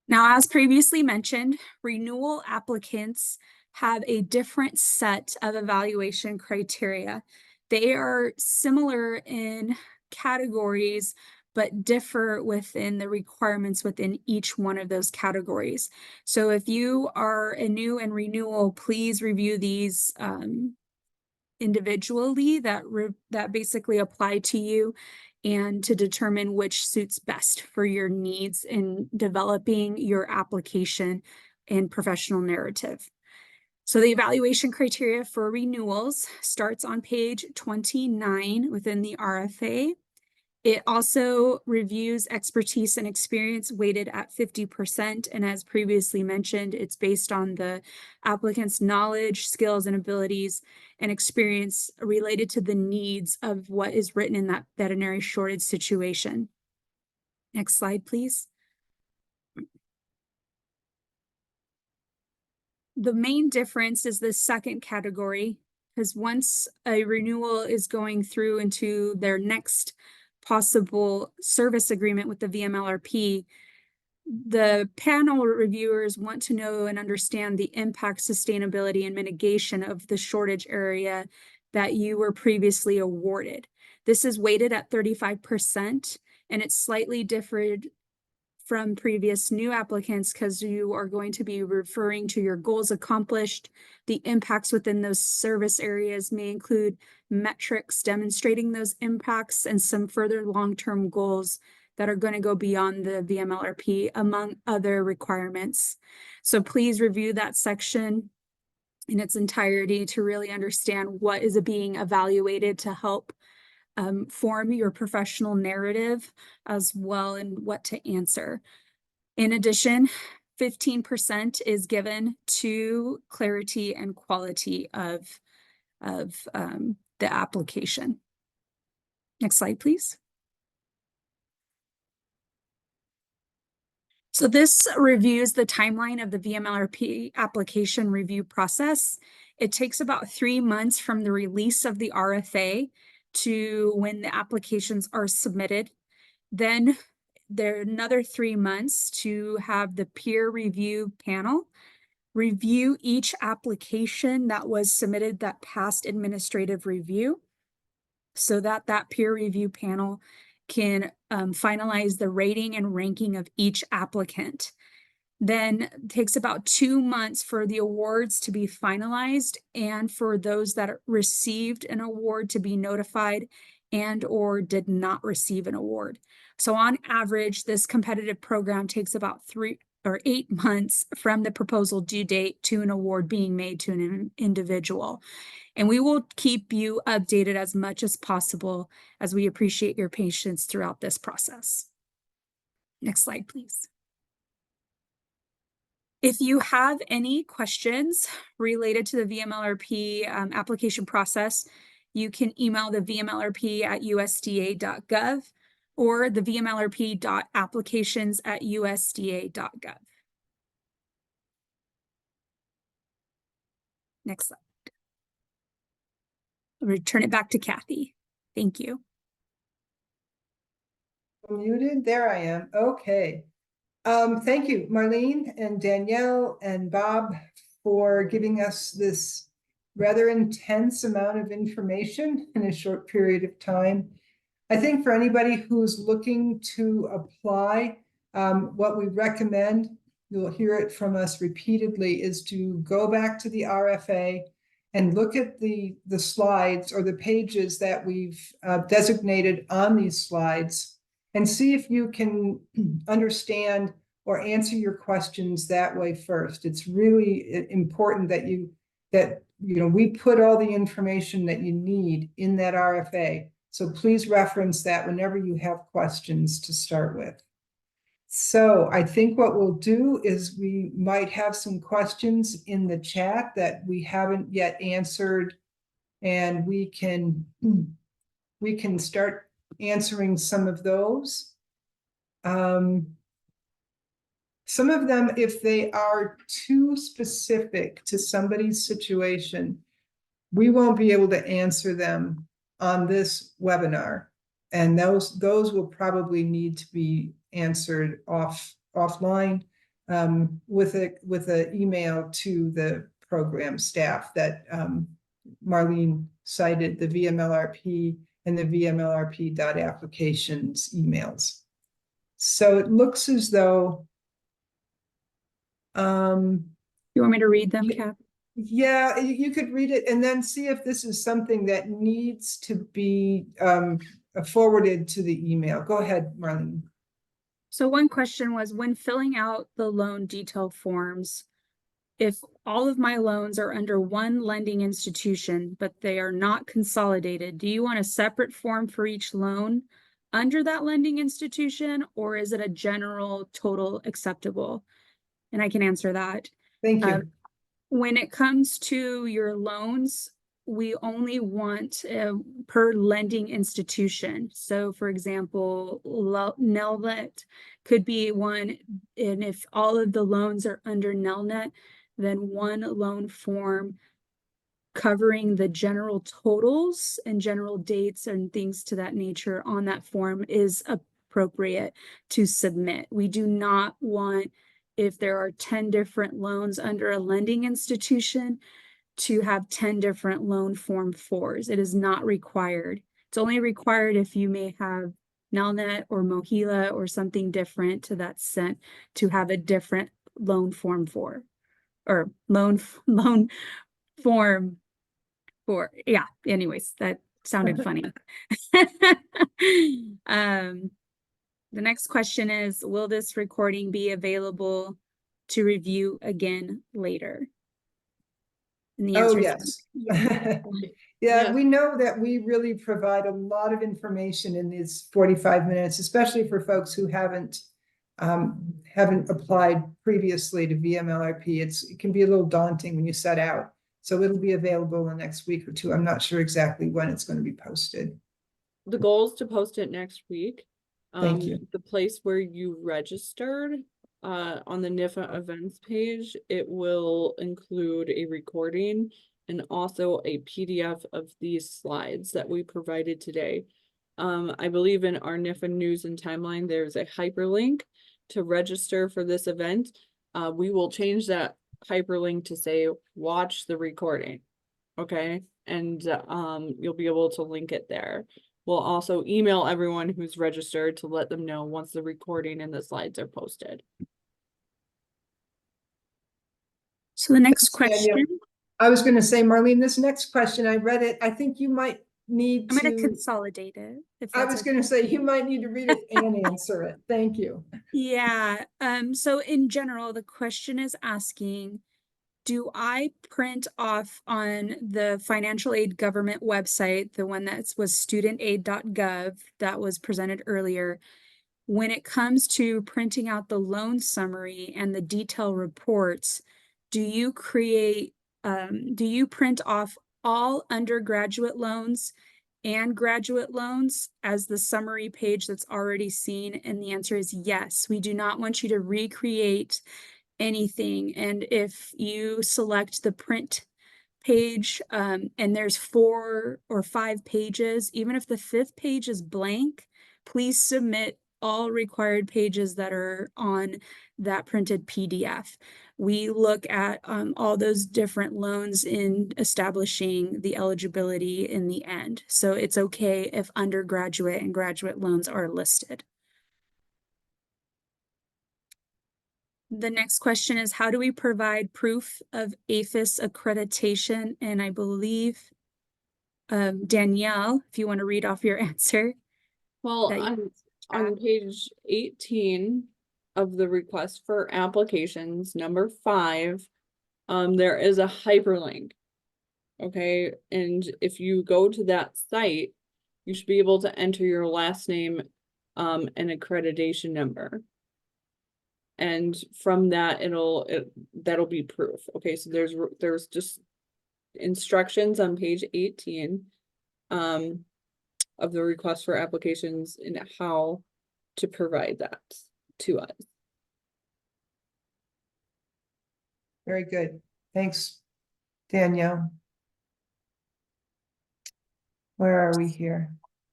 Now, as previously mentioned, renewal applicants have a different set of evaluation criteria. They are similar in categories, but differ within the requirements within each one of those categories. So if you are a new and renewal, please review these individually that basically apply to you, and to determine which suits best for your needs in developing your application and professional narrative. So the evaluation criteria for renewals starts on page 29 within the RFA. It also reviews expertise and experience weighted at 50%. And as previously mentioned, it's based on the applicant's knowledge, skills, and abilities and experience related to the needs of what is written in that veterinary shortage situation. Next slide, please. The main difference is the second category, because once a renewal is going through into their next possible service agreement with the VMLRP, the panel reviewers want to know and understand the impact, sustainability, and mitigation of the shortage area that you were previously awarded. This is weighted at 35%, and it's slightly different from previous new applicants because you are going to be referring to your goals accomplished. The impacts within those service areas may include metrics demonstrating those impacts and some further long-term goals that are going to go beyond the VMLRP, among other requirements. So please review that section in its entirety to really understand what is being evaluated to help form your professional narrative as well, and what to answer. In addition, 15% is given to clarity and quality of the application. Next slide, please. So this reviews the timeline of the VMLRP application review process. It takes about 3 months from the release of the RFA to when the applications are submitted. Then there are another 3 months to have the peer review panel review each application that was submitted that passed administrative review, so that that peer review panel can finalize the rating and ranking of each applicant. Then it takes about 2 months for the awards to be finalized and for those that received an award to be notified and or did not receive an award. So on average, this competitive program takes about 3 or 8 months from the proposal due date to an award being made to an individual. And we will keep you updated as much as possible, as we appreciate your patience throughout this process. Next slide, please. If you have any questions related to the VMLRP application process, you can email the VMLRP@usda.gov or the VMLRP.applications@usda.gov. Next slide. I'll return it back to Kathy. Thank you. Muted, there I am. Okay. Thank you, Marlene and Danielle and Bob, for giving us this rather intense amount of information in a short period of time. I think for anybody who's looking to apply, what we recommend, you'll hear it from us repeatedly, is to go back to the RFA and look at the slides or the pages that we've designated on these slides, and see if you can understand or answer your questions that way first. It's really important that we put all the information that you need in that RFA. So please reference that whenever you have questions to start with. So I think what we'll do is we might have some questions in the chat that we haven't yet answered and we can start answering some of those. Some of them, if they are too specific to somebody's situation, we won't be able to answer them on this webinar. And those will probably need to be answered offline with an email to the program staff that Marlene cited, the VMLRP and the VMLRP.applications emails. So it looks as though You want me to read them, Cap? yeah, you could read it and then see if this is something that needs to be forwarded to the email. Go ahead, Marlene. So one question was, when filling out the loan detail forms, if all of my loans are under one lending institution, but they are not consolidated, do you want a separate form for each loan under that lending institution, or is it a general total acceptable? And I can answer that. Thank you. When it comes to your loans, we only want per lending institution. So for example, Nelnet could be one, and if all of the loans are under Nelnet, then one loan form covering the general totals and general dates and things to that nature on that form is appropriate to submit. We do not want, if there are 10 different loans under a lending institution, to have 10 different loan form 4s. It is not required. It's only required if you may have Nelnet or Mohila or something different to that sent to have a different loan form 4 or loan form 4. Yeah, anyways, that sounded funny. The next question is, will this recording be available to review again later? And the answer yes. Yeah. Yeah, we know that we really provide a lot of information in these 45 minutes, especially for folks who haven't applied previously to VMLRP. It can be a little daunting when you set out. So it'll be available in the next week or two. I'm not sure exactly when it's going to be posted. The goal is to post it next week. Thank you. The place where you registered on the NIFA events page, it will include a recording and also a PDF of these slides that we provided today. I believe in our NIFA news and timeline, there's a hyperlink to register for this event. We will change that hyperlink to say, watch the recording. Okay. And you'll be able to link it there. We'll also email everyone who's registered to let them know once the recording and the slides are posted. So the next question. I was going to say, Marlene, this next question, I read it. I think you might need I'm going to to consolidate it. I was going to say, you might need to read it and answer it. Thank you. Yeah. So in general, the question is asking, do I print off on the financial aid government website, the one that was studentaid.gov that was presented earlier, when it comes to printing out the loan summary and the detail reports, do you print off all undergraduate loans and graduate loans as the summary page that's already seen? And the answer is yes. We do not want you to recreate anything. And if you select the print page and there's 4 or 5 pages, even if the 5th page is blank, please submit all required pages that are on that printed PDF. We look at all those different loans in establishing the eligibility in the end. So it's okay if undergraduate and graduate loans are listed. The next question is, how do we provide proof of APHIS accreditation? And I believe, Danielle, if you want to read off your answer. Well, on page 18 of the request for applications, number 5, there is a hyperlink. Okay, and if you go to that site, you should be able to enter your last name and accreditation number. And from that, that'll be proof. Okay, so there's just instructions on page 18 of the request for applications and how to provide that to us. Very good. Thanks, Danielle. Where are we here?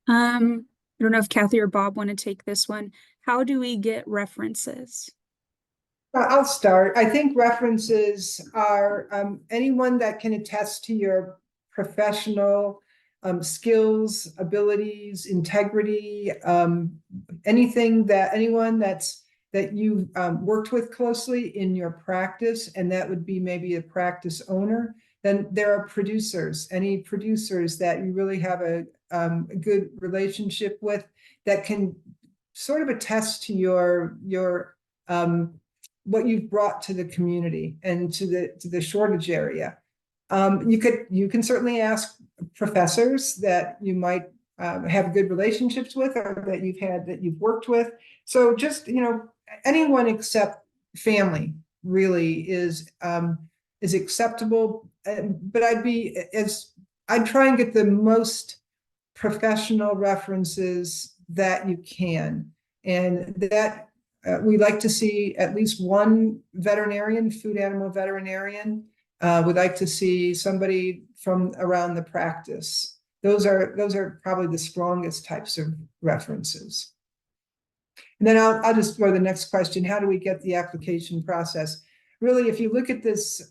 I don't know if Kathy or Bob want to take this one. How do we get references? I'll start. I think references are anyone that can attest to your professional skills, abilities, integrity, anything that anyone that you've worked with closely in your practice, and that would be maybe a practice owner. Then there are producers, any producers that you really have a good relationship with that can sort of attest to your what you've brought to the community and to the shortage area. You can certainly ask professors that you might have good relationships with, or that you've worked with. So just, anyone except family really is acceptable. But I'd try and get the most professional references that you can, and that we like to see at least one veterinarian, food animal veterinarian. We'd like to see somebody from around the practice. Those are probably the strongest types of references. And then I'll just go to the next question. How do we get the application process? Really, if you look at this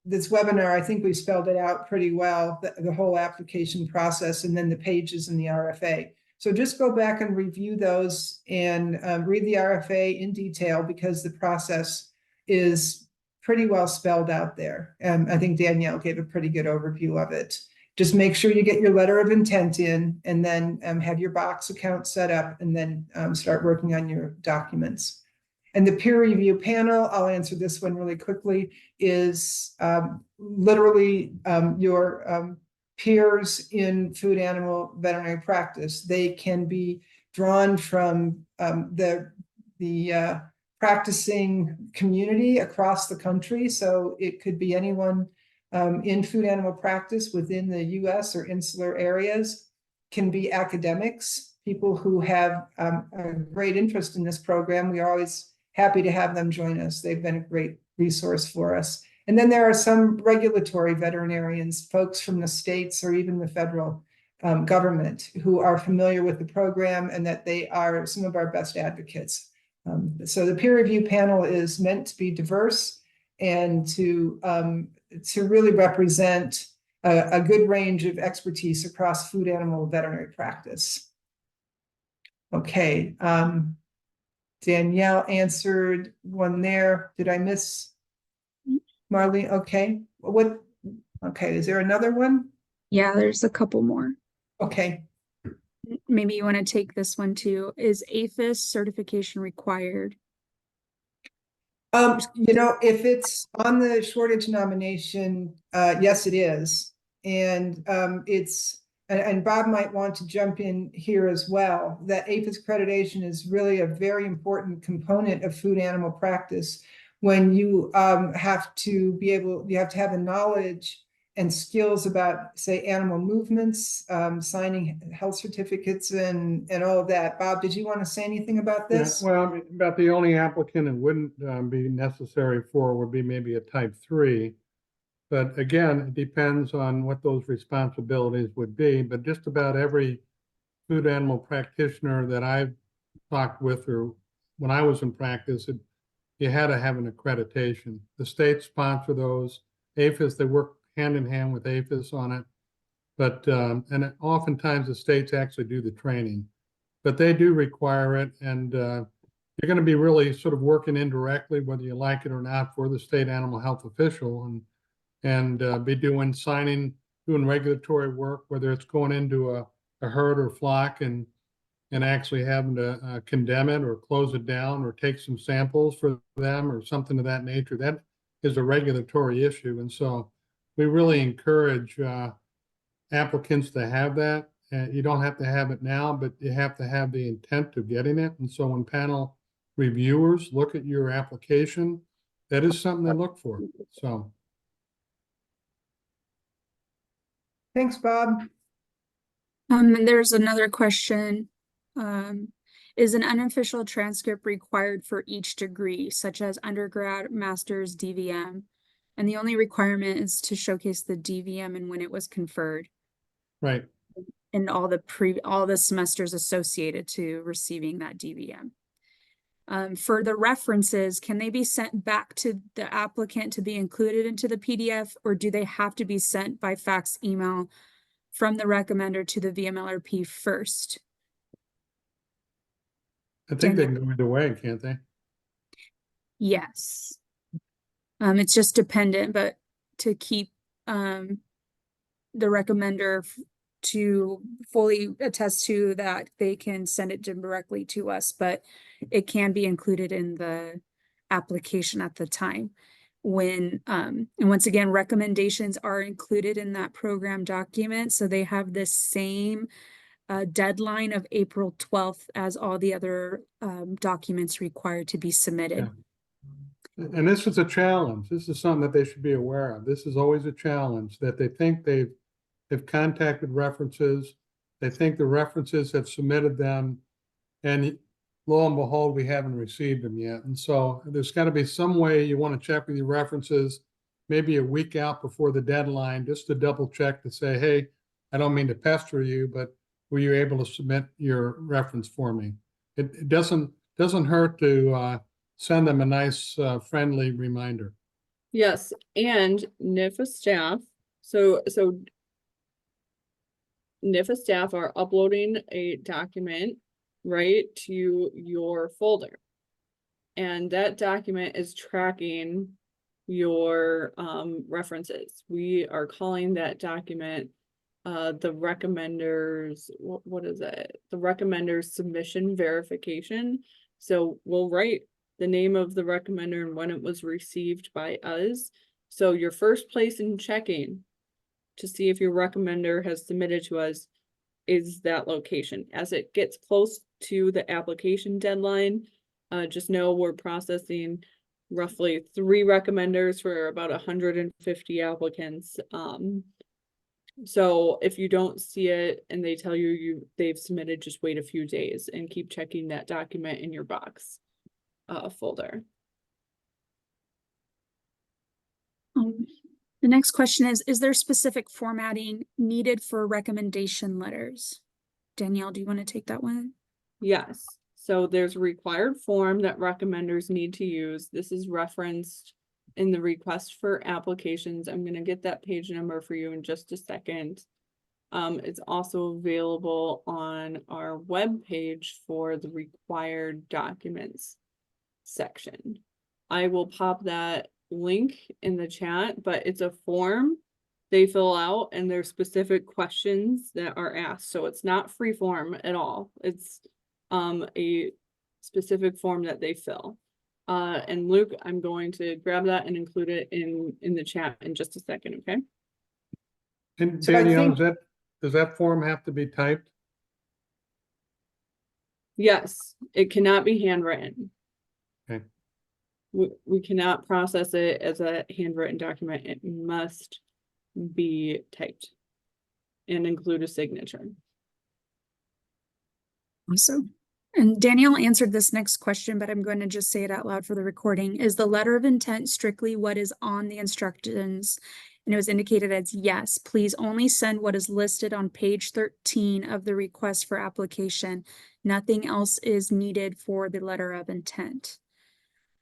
this webinar, I think we spelled it out pretty well, the whole application process, and then the pages in the RFA. So just go back and review those and read the RFA in detail, because the process is pretty well spelled out there. I think Danielle gave a pretty good overview of it. Just make sure you get your letter of intent in, and then have your box account set up, and then start working on your documents. And the peer review panel, I'll answer this one really quickly, is literally your peers in food animal veterinary practice. They can be drawn from the practicing community across the country. So it could be anyone in food animal practice within the US or insular areas, can be academics, people who have a great interest in this program. We are always happy to have them join us. They've been a great resource for us. And then there are some regulatory veterinarians, folks from the states or even the federal government, who are familiar with the program, and that they are some of our best advocates. So the peer review panel is meant to be diverse and to really represent a good range of expertise across food animal veterinary practice. Okay. Danielle answered one there. Did I miss Marlene? Okay. Okay, is there another one? Yeah, there's a couple more. Okay. Maybe you want to take this one too. Is APHIS certification required? If it's on the shortage nomination, yes, it is. And and Bob might want to jump in here as well, that APHIS accreditation is really a very important component of food animal practice. When you have to have the knowledge and skills about, say, animal movements, signing health certificates and all of that. Bob, did you want to say anything about this? Yeah, well, about the only applicant it wouldn't be necessary for would be maybe a type 3. But again, it depends on what those responsibilities would be. But just about every food animal practitioner that I've talked with, or when I was in practice, you had to have an accreditation. The states sponsor those. APHIS, they work hand in hand with APHIS on it. But and oftentimes the states actually do the training. But they do require it, and you're going to be really sort of working indirectly, whether you like it or not, for the state animal health official, and be doing regulatory work, whether it's going into a herd or flock and actually having to condemn it or close it down or take some samples for them or something of that nature. That is a regulatory issue. And so we really encourage applicants to have that. You don't have to have it now, but you have to have the intent of getting it. And so when panel reviewers look at your application, that is something they look for. So. Thanks, Bob. And there's another question. Is an unofficial transcript required for each degree, such as undergrad, master's, DVM? And the only requirement is to showcase the DVM and when it was conferred, Right. and all the semesters associated to receiving that DVM. For the references, can they be sent back to the applicant to be included into the PDF, or do they have to be sent by fax email from the recommender to the VMLRP first? I think they can go either way, can't they? Yes. It's just dependent, but to keep the recommender to fully attest to that, they can send it directly to us, but it can be included in the application at the time. When and once again, recommendations are included in that program document, so they have the same deadline of April 12th as all the other documents required to be submitted. Yeah. And this is a challenge. This is something that they should be aware of. This is always a challenge, that they think they've contacted references. They think the references have submitted them, and lo and behold, we haven't received them yet. And so there's got to be some way you want to check with your references, maybe a week out before the deadline, just to double check to say, hey, I don't mean to pester you, but were you able to submit your reference for me? It doesn't hurt to send them a nice friendly reminder. Yes, and NIFA staff, so NIFA staff are uploading a document, right, to your folder. And that document is tracking your references. We are calling that document the recommenders, what is it? The recommenders submission verification. So we'll write the name of the recommender and when it was received by us. So your first place in checking to see if your recommender has submitted to us is that location. As it gets close to the application deadline, just know we're processing roughly 3 recommenders for about 150 applicants. So if you don't see it and they tell you they've submitted, just wait a few days and keep checking that document in your box folder. The next question is there specific formatting needed for recommendation letters? Danielle, do you want to take that one? Yes. So there's a required form that recommenders need to use. This is referenced in the request for applications. I'm going to get that page number for you in just a second. It's also available on our web page for the required documents section. I will pop that link in the chat, but it's a form they fill out and there's specific questions that are asked. So it's not free form at all. It's a specific form that they fill. And Luke, I'm going to grab that and include it in the chat in just a second, okay? And So I Danielle, think- does that form have to be typed? Yes, it cannot be handwritten. Okay. We cannot process it as a handwritten document. It must be typed and include a signature. Awesome. And Danielle answered this next question, but I'm going to just say it out loud for the recording. Is the letter of intent strictly what is on the instructions? And it was indicated as yes. Please only send what is listed on page 13 of the request for application. Nothing else is needed for the letter of intent.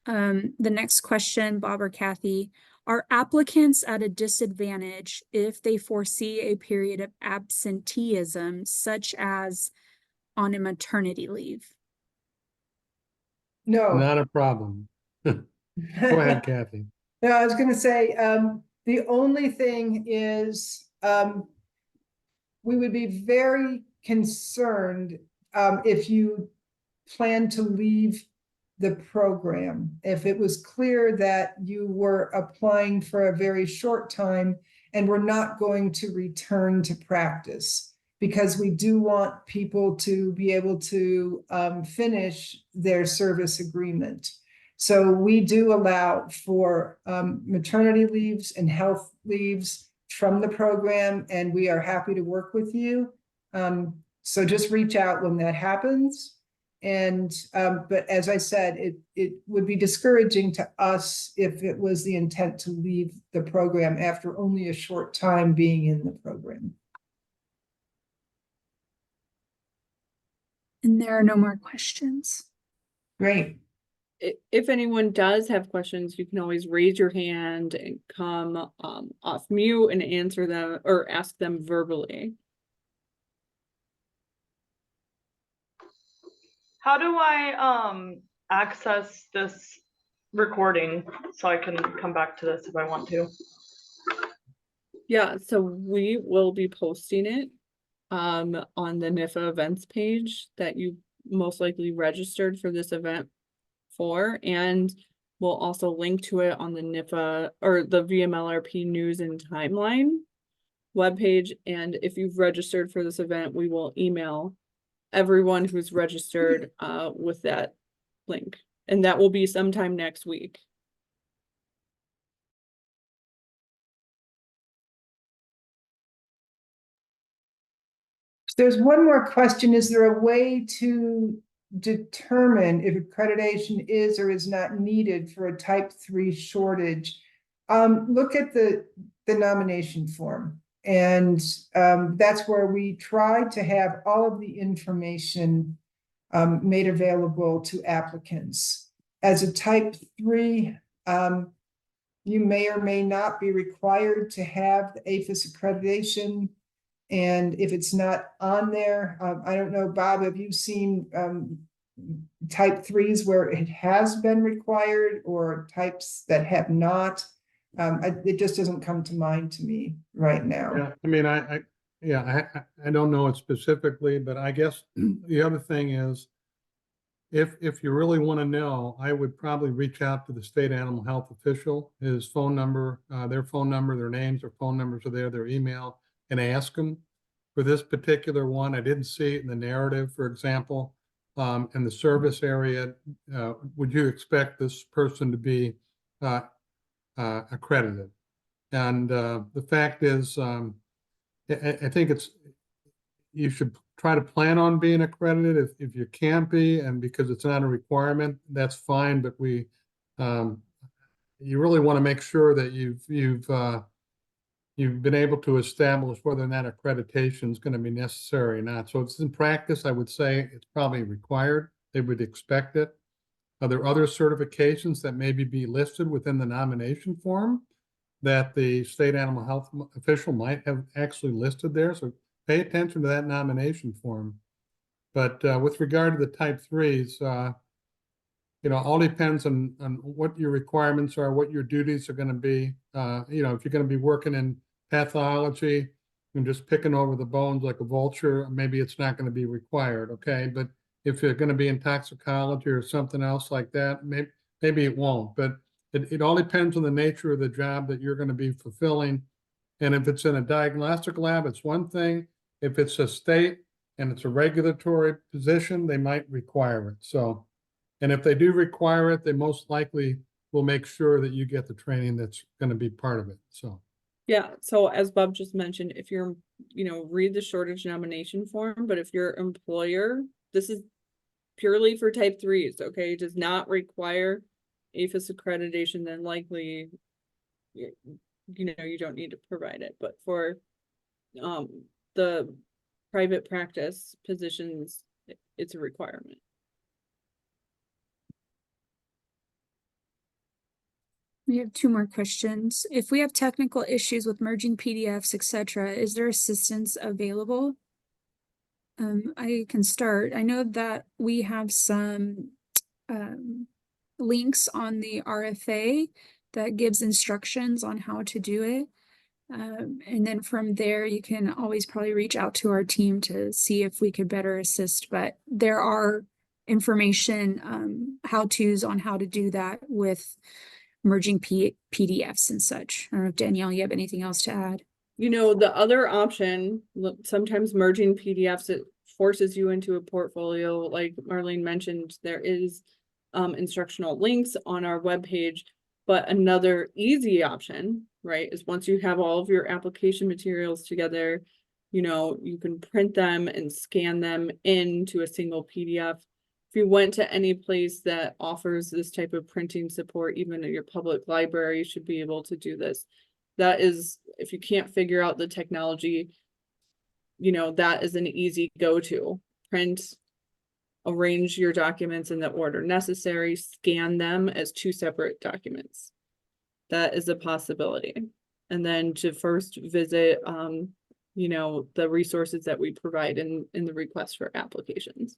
The next question, Bob or Kathy, are applicants at a disadvantage if they foresee a period of absenteeism, such as on a maternity leave? No. Not a problem. Go ahead, Kathy. No, I was gonna say, the only thing is, we would be very concerned, if you plan to leave the program. If it was clear that you were applying for a very short time and were not going to return to practice, because we do want people to be able to finish their service agreement. So we do allow for maternity leaves and health leaves from the program, and we are happy to work with you. So just reach out when that happens. And, but as I said, it would be discouraging to us if it was the intent to leave the program after only a short time being in the program. And there are no more questions. Great. If anyone does have questions, you can always raise your hand and come off mute and answer them or ask them verbally. How do I access this recording so I can come back to this if I want to? Yeah, so we will be posting it on the NIFA events page that you most likely registered for this event for, and we'll also link to it on the NIFA or the VMLRP news and timeline webpage. And if you've registered for this event, we will email everyone who's registered with that link, and that will be sometime next week. There's one more question. Is there a way to determine if accreditation is or is not needed for a type 3 shortage? Look at the nomination form. And that's where we try to have all of the information made available to applicants. As a type 3, you may or may not be required to have the APHIS accreditation. And if it's not on there, I don't know, Bob, have you seen type 3s where it has been required or types that have not? It just doesn't come to mind to me right now. Yeah, I mean, I don't know it specifically, but I guess the other thing is, if you really want to know, I would probably reach out to the state animal health official, his phone number, their phone number, their names, their phone numbers are there, their email, and ask them. For this particular one, I didn't see it in the narrative, for example, in the service area. Would you expect this person to be accredited? And the fact is, I think you should try to plan on being accredited if you can't be, and because it's not a requirement, that's fine. But you really want to make sure that you've been able to establish whether or not accreditation is going to be necessary or not. So if it's in practice, I would say it's probably required. They would expect it. Are there other certifications that maybe be listed within the nomination form that the state animal health official might have actually listed there? So pay attention to that nomination form. But with regard to the type 3s, all depends on what your requirements are, what your duties are going to be. If you're going to be working in pathology and just picking over the bones like a vulture, maybe it's not going to be required, okay? But if you're going to be in toxicology or something else like that, maybe it won't. But it all depends on the nature of the job that you're going to be fulfilling. And if it's in a diagnostic lab, it's one thing. If it's a state and it's a regulatory position, they might require it. So, and if they do require it, they most likely will make sure that you get the training that's going to be part of it. So, yeah. So as Bob just mentioned, if you're, read the shortage nomination form, but if your employer, this is purely for type 3s, okay, does not require APHIS accreditation, then likely, you don't need to provide it. But for the private practice positions, it's a requirement. We have 2 more questions. If we have technical issues with merging PDFs, etc., is there assistance available? I can start. I know that we have some links on the RFA that gives instructions on how to do it. And then from there, you can always probably reach out to our team to see if we could better assist. But there are information, how-tos on how to do that with merging PDFs and such. I don't know if Danielle, you have anything else to add? The other option, sometimes merging PDFs, it forces you into a portfolio. Like Marlene mentioned, there is instructional links on our webpage, But another easy option, right, is once you have all of your application materials together, you know, you can print them and scan them into a single PDF. If you went to any place that offers this type of printing support, even at your public library, you should be able to do this. That is, if you can't figure out the technology, you know, that is an easy go-to. Print, arrange your documents in the order necessary, scan them as 2 separate documents. That is a possibility. And then to first visit, you know, the resources that we provide in the request for applications.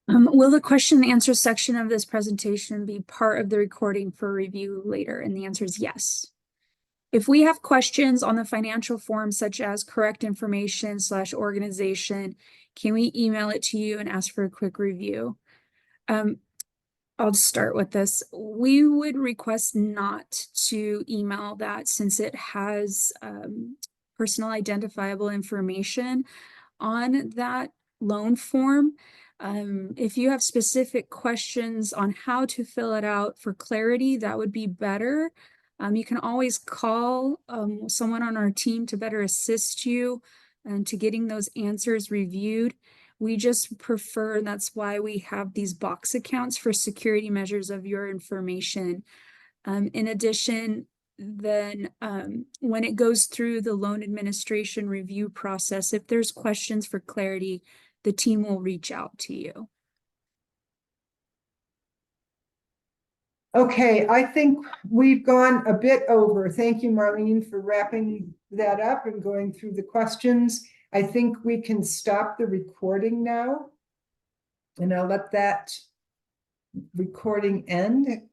Will the question and answer section of this presentation be part of the recording for review later? And the answer is yes. If we have questions on the financial form, such as correct information / organization, can we email it to you and ask for a quick review? I'll just start with this. We would request not to email that since it has personal identifiable information on that loan form. If you have specific questions on how to fill it out for clarity, that would be better. You can always call someone on our team to better assist you and to getting those answers reviewed. We just prefer, and that's why we have these box accounts for security measures of your information. In addition, then when it goes through the loan administration review process, if there's questions for clarity, the team will reach out to you. Okay, I think we've gone a bit over. Thank you, Marlene, for wrapping that up and going through the questions. I think we can stop the recording now. And I'll let that recording end.